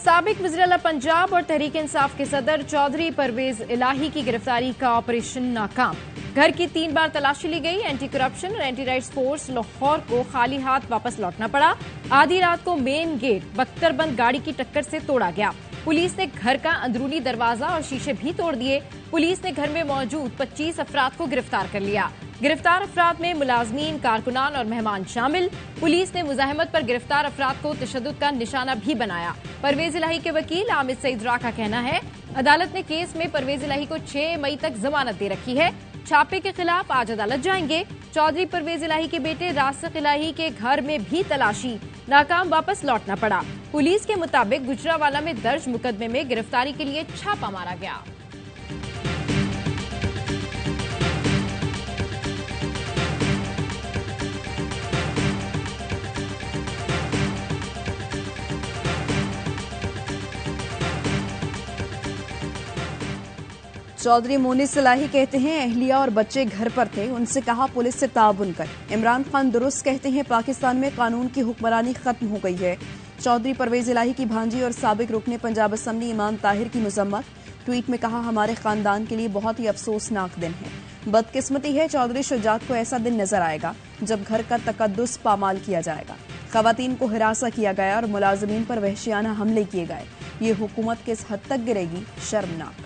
साबिक वज़ीर-ए-आला पंजाब और तहरीक इंसाफ के सदर चौधरी परवेज इलाही की गिरफ्तारी का ऑपरेशन नाकाम। घर की 3 बार तलाशी ली गई। एंटी करप्शन और एंटी राइट्स फोर्स लाहौर को खाली हाथ वापस लौटना पड़ा। आधी रात को मेन गेट बख्तरबंद गाड़ी की टक्कर से तोड़ा गया। पुलिस ने घर का अंदरूनी दरवाजा और शीशे भी तोड़ दिए। पुलिस ने घर में मौजूद 25 अफराद को गिरफ्तार कर लिया। गिरफ्तार अफराद में मुलाजमीन, कारकुनान और मेहमान शामिल। पुलिस ने मुजाहिमत पर गिरफ्तार अफराद को तशद्दुद का निशाना भी बनाया। परवेज इलाही के वकील आमिद सईद रा का कहना है, अदालत ने केस में परवेज इलाही को 6 मई तक जमानत दे रखी है। छापे के खिलाफ आज अदालत जाएंगे। चौधरी परवेज इलाही के बेटे रासिक इलाही के घर में भी तलाशी, नाकाम, वापस लौटना पड़ा। पुलिस के मुताबिक गुजरावाला में दर्ज मुकदमे में गिरफ्तारी के लिए छापा मारा गया। चौधरी मोनिस इलाही कहते हैं अहलिया और बच्चे घर पर थे, उनसे कहा पुलिस से ताउन कर। इमरान खान दुरुस्त कहते हैं पाकिस्तान में कानून की हुक्मरानी खत्म हो गई है। चौधरी परवेज इलाही की भांजी और साबिक रुकने पंजाब असम्बली ईमान ताहिर की मजम्मत। ट्वीट में कहा, हमारे खानदान के लिए बहुत ही अफसोसनाक दिन है। बदकिस्मती है चौधरी शुजात को ऐसा दिन नजर आएगा जब घर का तकद्दुस पामाल किया जाएगा। खवातीन को हिरासा किया गया और मुलाजमीन पर वहशियाना हमले किए गए। ये हुकूमत किस हद तक गिरेगी, शर्मनाक।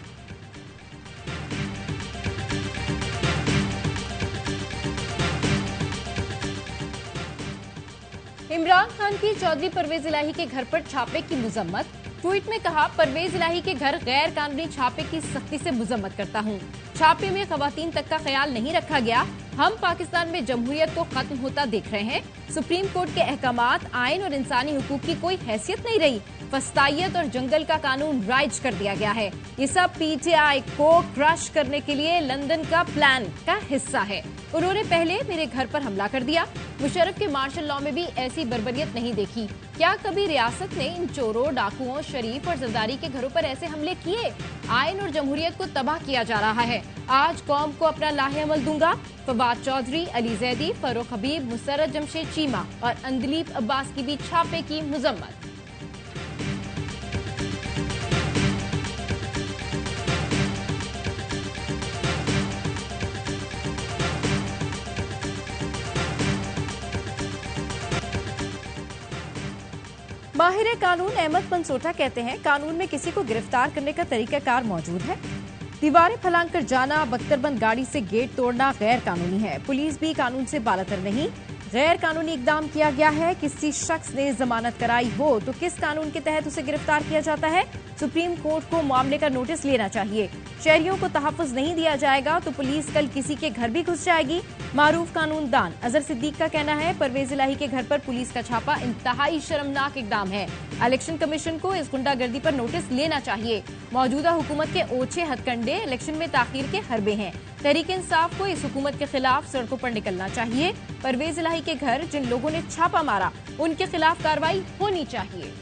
इमरान खान की चौधरी परवेज इलाही के घर पर छापे की मुजम्मत। ट्वीट में कहा, परवेज इलाही के घर गैर कानूनी छापे की सख्ती से मुजम्मत करता हूं। छापे में खवातीन तक का ख्याल नहीं रखा गया। हम पाकिस्तान में जमहूरियत को खत्म होता देख रहे हैं। सुप्रीम कोर्ट के अहकामात, आइन और इंसानी हुकूक की कोई हैसियत नहीं रही। फस्तायत और जंगल का कानून राइज कर दिया गया है। ये सब पीटीआई को क्रश करने के लिए लंदन का प्लान का हिस्सा है। उन्होंने पहले मेरे घर पर हमला कर दिया। मुशर्रफ के मार्शल लॉ में भी ऐसी बर्बरियत नहीं देखी। क्या कभी रियासत ने इन चोरों, डाकुओं, शरीफ और जरदारी के घरों पर ऐसे हमले किए? आइन और जमहूरियत को तबाह किया जा रहा है। आज कौम को अपना लाहे अमल दूंगा। फवाद चौधरी, अली जैदी, फरूख हबीब, मुसर्रत जमशेद चीमा और अंदलीब अब्बास की भी छापे की मुजम्मत। माहिर कानून अहमद पंसोटा कहते हैं, कानून में किसी को गिरफ्तार करने का तरीकाकार मौजूद है। दीवारें फलांग कर जाना, बख्तरबंद गाड़ी से गेट तोड़ना गैर कानूनी है। पुलिस भी कानून से बालातर नहीं। गैर कानूनी इकदाम किया गया है। किसी शख्स ने जमानत कराई हो तो किस कानून के तहत उसे गिरफ्तार किया जाता है? सुप्रीम कोर्ट को मामले का नोटिस लेना चाहिए। शहरियों को तहफ्फुज नहीं दिया जाएगा तो पुलिस कल किसी के घर भी घुस जाएगी। मारूफ कानूनदान अजहर सिद्दीक का कहना है, परवेज इलाही के घर पर पुलिस का छापा इंतहाई शर्मनाक इकदाम है। इलेक्शन कमीशन को इस गुंडागर्दी पर नोटिस लेना चाहिए। मौजूदा हुकूमत के ओछे हथकंडे इलेक्शन में ताखीर के हरबे हैं। तहरीक इंसाफ को इस हुकूमत के खिलाफ सड़कों पर निकलना चाहिए। परवेज इलाही के घर जिन लोगों ने छापा मारा, उनके खिलाफ कार्रवाई होनी चाहिए।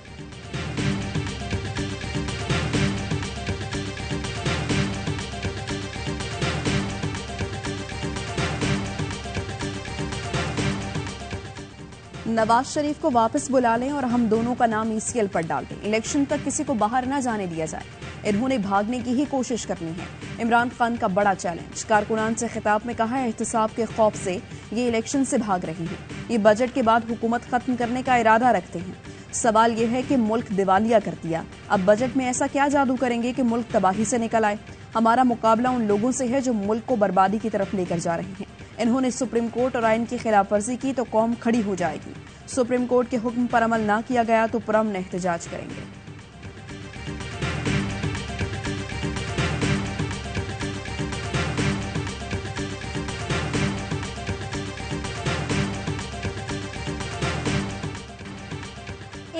नवाज शरीफ को वापस बुला लें और हम दोनों का नाम ईसीएल पर डाल दें। इलेक्शन तक किसी को बाहर न जाने दिया जाए। इन्होंने भागने की ही कोशिश करनी है। इमरान खान का बड़ा चैलेंज। कारकुनान से खिताब में कहा, एहतिसाब के खौफ से ये इलेक्शन से भाग रही हैं। ये बजट के बाद हुकूमत खत्म करने का इरादा रखते हैं। सवाल यह है कि मुल्क दिवालिया कर दिया, अब बजट में ऐसा क्या जादू करेंगे कि मुल्क तबाही से निकल आए? हमारा मुकाबला उन लोगों से है जो मुल्क को बर्बादी की तरफ लेकर जा रहे हैं। इन्होंने सुप्रीम कोर्ट और आइन की खिलाफ वर्जी की तो कौम खड़ी हो जाएगी। सुप्रीम कोर्ट के हुक्म पर अमल ना किया गया तो पुरअमन एहतजाज करेंगे।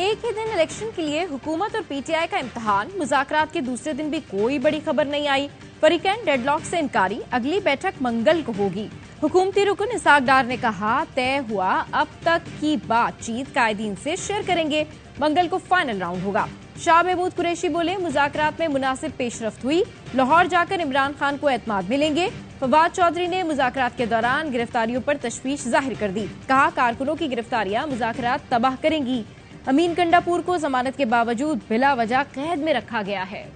एक ही दिन इलेक्शन के लिए हुकूमत और पीटीआई का इम्तिहान। मुज़ाकरात के दूसरे दिन भी कोई बड़ी खबर नहीं आई। फरीकैन डेडलॉक से इनकारी। अगली बैठक मंगल को होगी। हुकूमती रुकन इसाक डार ने कहा, तय हुआ अब तक की बातचीत कायदीन से शेयर करेंगे। मंगल को फाइनल राउंड होगा। शाह महमूद कुरैशी बोले, मुज़ाकरात में मुनासिब पेशरफ्त हुई। लाहौर जाकर इमरान खान को एतमाद मिलेंगे। फवाद चौधरी ने मुज़ाकरात के दौरान गिरफ्तारियों पर तशवीश जाहिर कर दी। कहा, कारकुनों की गिरफ्तारियां मुज़ाकरात तबाह करेंगी। अमीन गंडापुर को जमानत के बावजूद बिला वजह कैद में रखा गया है।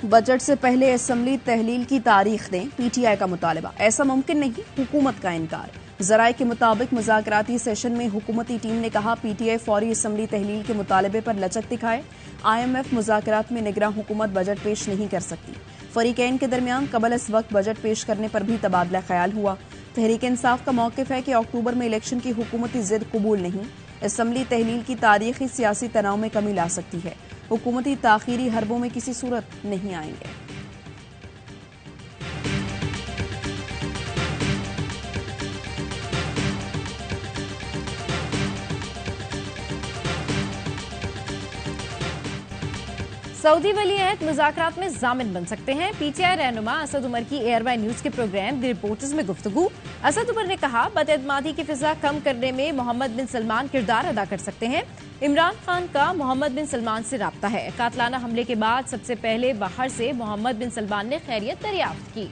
बजट से पहले असेंबली तहलील की तारीख दें, पीटीआई का मुतालबा। ऐसा मुमकिन नहीं, हुकूमत का इनकार। जराये के मुताबिक मुज़ाकराती सेशन में हुकूमती टीम ने कहा पीटीआई फौरी असेंबली तहलील के मुतालबे पर लचक दिखाए। IMF मुज़ाकरात में निगरान हुकूमत बजट पेश नहीं कर सकती। फरीकैन के दरमियान कबल इस वक्त बजट पेश करने पर भी तबादला ख्याल हुआ। तहरीक इंसाफ का मौक़िफ़ है कि अक्टूबर में इलेक्शन की हुकूमती जिद कबूल नहीं। असेंबली तहलील की तारीखी सियासी तनाव में कमी ला सकती है। हुकूमती ताखीरी हरबों में किसी सूरत नहीं आएंगे। सऊदी वली अहद मुज़ाकरात में जामिन बन सकते हैं। पीटीआई रहनुमा असद उमर की एयरबाई न्यूज के प्रोग्राम द रिपोर्टर्स में गुफ्तगू। असद उमर ने कहा बदएतमादी की फिजा कम करने में मोहम्मद बिन सलमान किरदार अदा कर सकते हैं। इमरान खान का मोहम्मद बिन सलमान से राब्ता है। कातलाना हमले के बाद सबसे पहले बाहर से मोहम्मद बिन सलमान ने खैरियत दरियाफ्त की।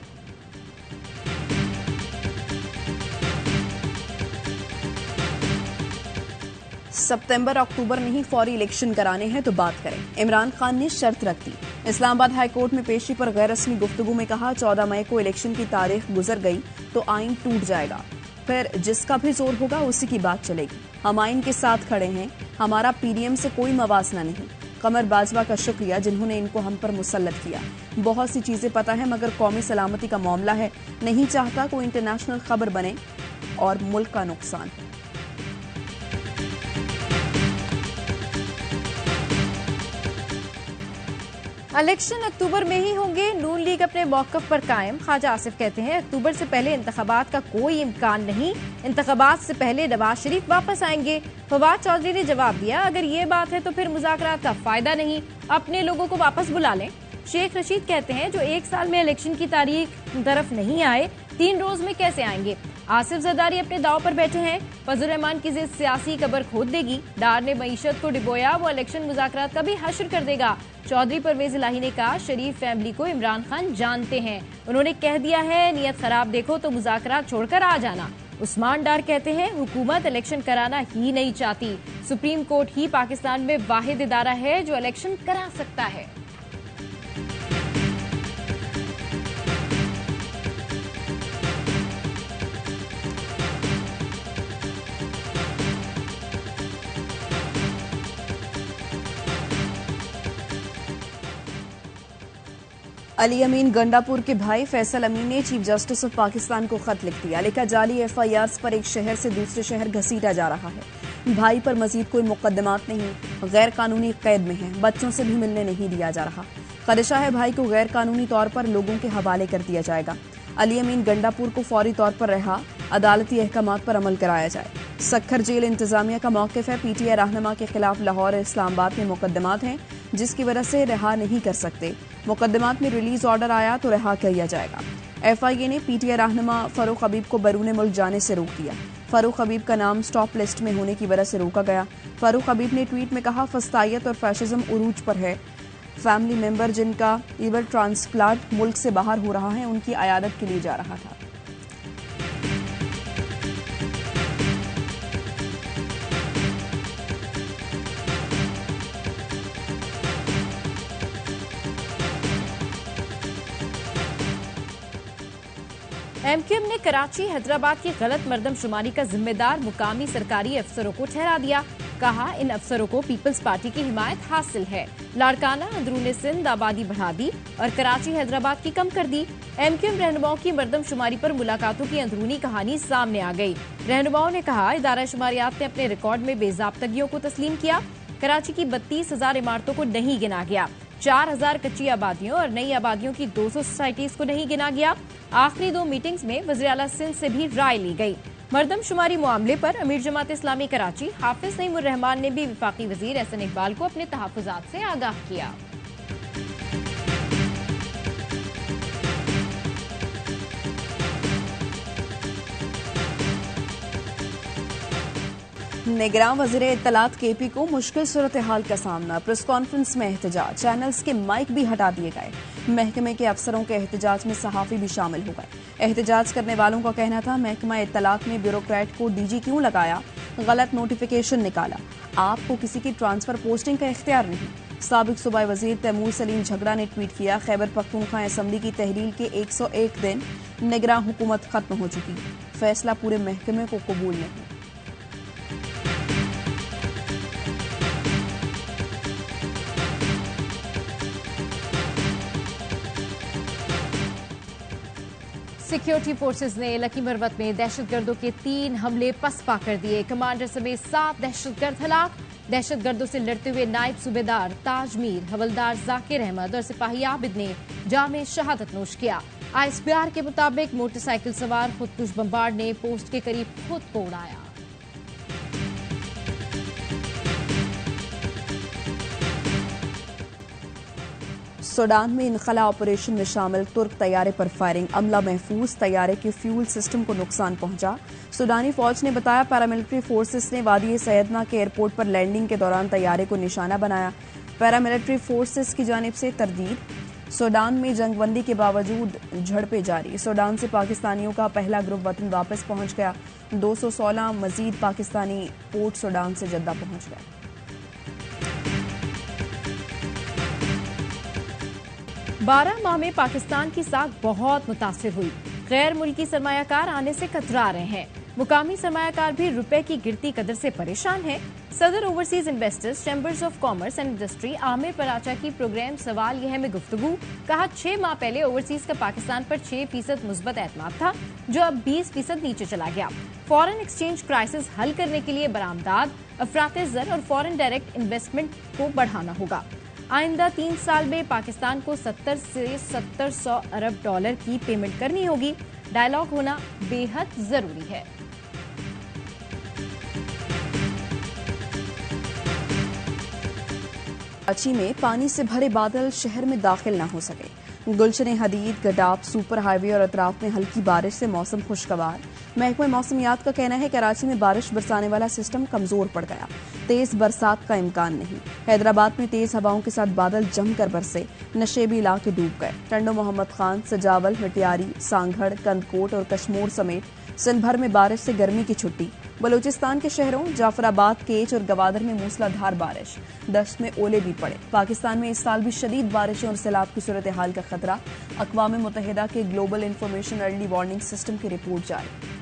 सितंबर अक्टूबर में ही फौरी इलेक्शन कराने हैं तो बात करें, इमरान खान ने शर्त रख दी। इस्लामाबाद हाई कोर्ट में पेशी पर गैर रस्मी गुफ्तगू में कहा 14 मई को इलेक्शन की तारीख गुजर गई तो आइन टूट जाएगा, फिर जिसका भी जोर होगा उसी की बात चलेगी। हम आइन के साथ खड़े हैं, हमारा PDM से कोई मवासना नहीं। कमर बाजवा का शुक्रिया जिन्होंने इनको हम पर मुसल्लत किया। बहुत सी चीजें पता है मगर कौमी सलामती का मामला है, नहीं चाहता कोई इंटरनेशनल खबर बने और मुल्क का नुकसान हो। इलेक्शन अक्टूबर में ही होंगे, नून लीग अपने मौक़िफ़ पर कायम। ख्वाजा आसिफ कहते हैं अक्टूबर से पहले इंतखाबात का कोई इम्कान नहीं, इंतखाबात से पहले नवाज शरीफ वापस आएंगे। फवाद चौधरी ने जवाब दिया अगर ये बात है तो फिर मुज़ाकरात का फायदा नहीं, अपने लोगों को वापस बुला लें। शेख रशीद कहते हैं जो एक साल में इलेक्शन की तारीख तरफ नहीं आए 3 रोज में कैसे आएंगे। आसिफ जरदारी अपने दाव पर बैठे हैं, फजल रहमान की जिद सियासी कबर खोद देगी। डार ने मईशत को डिबोया, वो इलेक्शन मुज़ाकरात का भी हश्र कर देगा। चौधरी परवेज इलाही ने कहा शरीफ फैमिली को इमरान खान जानते हैं, उन्होंने कह दिया है नियत खराब देखो तो मुज़ाकरात छोड़कर आ जाना। उस्मान डार कहते हैं हुकूमत इलेक्शन कराना ही नहीं चाहती, सुप्रीम कोर्ट ही पाकिस्तान में वाहिद इदारा है जो इलेक्शन करा सकता है। अली अमीन गंडापुर के भाई फैसल अमीन ने चीफ जस्टिस ऑफ पाकिस्तान को खत लिख दिया। लिखा जाली FIRs पर एक शहर से दूसरे शहर घसीटा जा रहा है। भाई पर मजीद कोई मुकदमात नहीं, गैर कानूनी कैद में है, बच्चों से भी मिलने नहीं दिया जा रहा। खदशा है भाई को गैर कानूनी तौर पर लोगों के हवाले कर दिया जाएगा। अली अमीन गंडापुर को फौरी तौर पर रहा, अदालती अहकामात पर अमल कराया जाए। सक्खर जेल इंतजामिया का मौक़िफ़ है PTI रहनुमा के खिलाफ लाहौर और इस्लामाबाद में मुकदमात हैं जिसकी वजह से रिहा नहीं कर सकते। मुकदमात में रिलीज ऑर्डर आया तो रिहा किया जाएगा। FIA ने PTI रहनुमा फरूख हबीब को बैरून मुल्क जाने से रोक दिया। फरूख हबीब का नाम स्टॉप लिस्ट में होने की वजह से रोका गया। फरूख हबीब ने ट्वीट में कहा फस्तायत और फैशिज्म उरूज पर है। फैमिली मेंबर जिनका लीवर ट्रांसप्लांट मुल्क से बाहर हो रहा है उनकी अयादत के लिए जा रहा था। MQM ने कराची हैदराबाद की गलत मरदमशुमारी का जिम्मेदार मुकामी सरकारी अफसरों को ठहरा दिया। कहा इन अफसरों को पीपल्स पार्टी की हिमायत हासिल है। लाड़काना अंदरूनी सिंध आबादी बढ़ा दी और कराची हैदराबाद की कम कर दी। MQM रहनुमाओं की मरदमशुमारी पर मुलाकातों की अंदरूनी कहानी सामने आ गई। रहनुमाओं ने कहा इदारा शुमारियात ने अपने रिकॉर्ड में बेजाब्तगियों को तस्लीम किया। कराची की 32,000 इमारतों को नहीं गिना गया। 4,000 कच्ची आबादियों और नई आबादियों की 200 सोसाइटीज को नहीं गिना गया। आखिरी 2 मीटिंग्स में वज़ीर आला सिंध से भी राय ली गई। मरदमशुमारी मामले पर अमीर जमात इस्लामी कराची हाफिज नईम उर रहमान ने भी वफाकी वजीर एहसन इकबाल को अपने तहफ़्फ़ुज़ात से आगाह किया। निगरान वज़ीर इत्तलात केपी को मुश्किल सूरत हाल का सामना। प्रेस कॉन्फ्रेंस में एहतजाज, चैनल्स के माइक भी हटा दिए गए। महकमे के अफसरों के एहतजाज में सहाफ़ी भी शामिल हो गए। एहतजाज करने वालों का कहना था, महकमा इत्तलात में ब्यूरोक्रेट को डीजी क्यों लगाया, गलत नोटिफिकेशन निकाला, आपको किसी की ट्रांसफर पोस्टिंग का इख्तियार नहीं। साबिक सूबाई वजीर तैमूर सलीम झगड़ा ने ट्वीट किया, खैबर पख्तूनख्वा असम्बली की तहलील के 101 दिन, निगरान हुकूमत खत्म हो चुकी, फैसला पूरे महकमे को कबूल नहीं। सिक्योरिटी फोर्सेज ने लकी मरवत में दहशतगर्दों के 3 हमले पसपा कर दिए। कमांडर समेत 7 दहशतगर्द हलाक। दहशतगर्दों से लड़ते हुए नायब सूबेदार ताजमीर, हवलदार जाकिर अहमद और सिपाही आबिद ने जामे शहादत नोश किया। आईएसपीआर के मुताबिक मोटरसाइकिल सवार खुदकुश बम्बार्ड ने पोस्ट के करीब खुद को उड़ाया। सूडान में इनखला ऑपरेशन में शामिल तुर्क तैयारे पर फायरिंग, अमला महफूज, तैयारे के फ्यूल सिस्टम को नुकसान पहुंचा। सूडानी फौज ने बताया, पैरामिलिट्री फोर्सेस ने वादी सैयदना के एयरपोर्ट पर लैंडिंग के दौरान तैयारे को निशाना बनाया। पैरामिलिट्री फोर्सेस की जानिब से तरदीद। सूडान में जंगबंदी के बावजूद झड़पें जारी। सूडान से पाकिस्तानियों का पहला ग्रुप वतन वापस पहुंच गया। 216 मजीद पाकिस्तानी पोर्ट सूडान से जद्दा पहुंच गए। 12 माह में पाकिस्तान की साख बहुत मुतासिर हुई। गैर मुल्की सरमायाकार आने से कतरा रहे हैं। मुकामी सरमायाकार भी रुपए की गिरती कदर से परेशान हैं। सदर overseas investors chambers of commerce and industry Aamir Paracha की प्रोग्राम सवाल यह है में गुफ्तगू। कहा, 6 माह पहले ओवरसीज का पाकिस्तान पर 6% मुस्बत एतमाद था, जो अब 20% नीचे चला गया। फॉरेन एक्सचेंज क्राइसिस हल करने के लिए बरामदात, अफराते ज़र और फॉरेन डायरेक्ट इन्वेस्टमेंट को बढ़ाना होगा। आइंदा 3 साल में पाकिस्तान को 70 से 700 अरब डॉलर की पेमेंट करनी होगी। डायलॉग होना बेहद जरूरी है। कराची में पानी से भरे बादल शहर में दाखिल न हो सके। गुलशन हदीद, गडाप, सुपर हाईवे और अतराफ में हल्की बारिश से मौसम खुशगवार। महकमा मौसमियात का कहना है, कराची में बारिश बरसाने वाला सिस्टम कमजोर पड़ गया, तेज बरसात का इम्कान नहीं। हैदराबाद में तेज हवाओं के साथ बादल जमकर बरसे, नशेबी इलाके डूब गए। टंडो मोहम्मद खान, सजावल, मटियारी, सांगढ़, कंदकोट और कश्मोर समेत सिंध भर में बारिश से गर्मी की छुट्टी। बलूचिस्तान के शहरों जाफराबाद, केच और गवादर में मूसलाधार बारिश, दश्त में ओले भी पड़े। पाकिस्तान में इस साल भी शदीद बारिशों और सैलाब की सूरत हाल का खतरा। अक़वाम मुत्तहिदा के global information early warning system की रिपोर्ट जारी।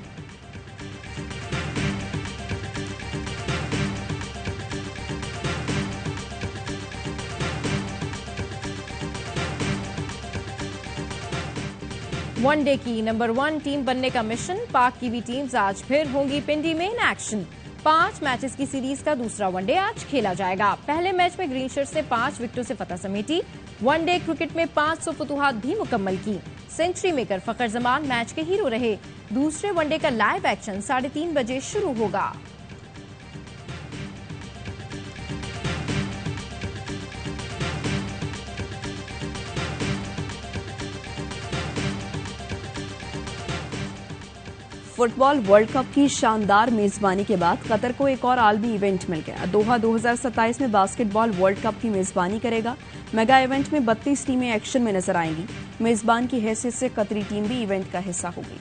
वनडे की नंबर 1 टीम बनने का मिशन। पाक की भी टीम्स आज फिर होंगी पिंडी में इन एक्शन। 5 मैचेस की सीरीज का दूसरा वनडे आज खेला जाएगा। पहले मैच में ग्रीन शर्ट से 5 विकेटों से फतह समेटी। वनडे क्रिकेट में 500 फतुहात भी मुकम्मल की। सेंचुरी मेकर फखर जमान मैच के हीरो रहे। दूसरे वनडे का लाइव एक्शन 3:30 बजे शुरू होगा। फुटबॉल वर्ल्ड कप की शानदार मेजबानी के बाद कतर को एक और आलमी इवेंट मिल गया। दोहा 2027 में बास्केटबॉल वर्ल्ड कप की मेजबानी करेगा। मेगा इवेंट में 32 टीमें एक्शन में नजर आएंगी। मेजबान की हैसियत से कतरी टीम भी इवेंट का हिस्सा होगी।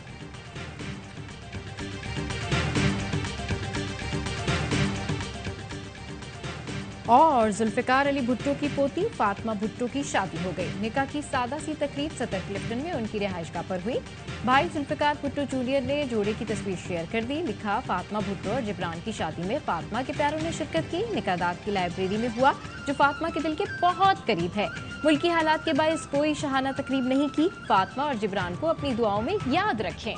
और जुल्फिकार अली भुट्टो की पोती फातिमा भुट्टो की शादी हो गई। निकाह की सादा सी तकरीब सदर क्लिफ्टन में उनकी रिहाइशगाह पर हुई। भाई जुल्फिकार भुट्टो जूनियर ने जोड़े की तस्वीर शेयर कर दी। लिखा, फातिमा भुट्टो और जिब्रान की शादी में फातिमा के प्यारों ने शिरकत की। निकाहदाद की लाइब्रेरी में हुआ, जो फातिमा के दिल के बहुत करीब है। मुल्की हालात के बायस कोई शहाना तकरीब नहीं की। फातिमा और जिब्रान को अपनी दुआओं में याद रखें।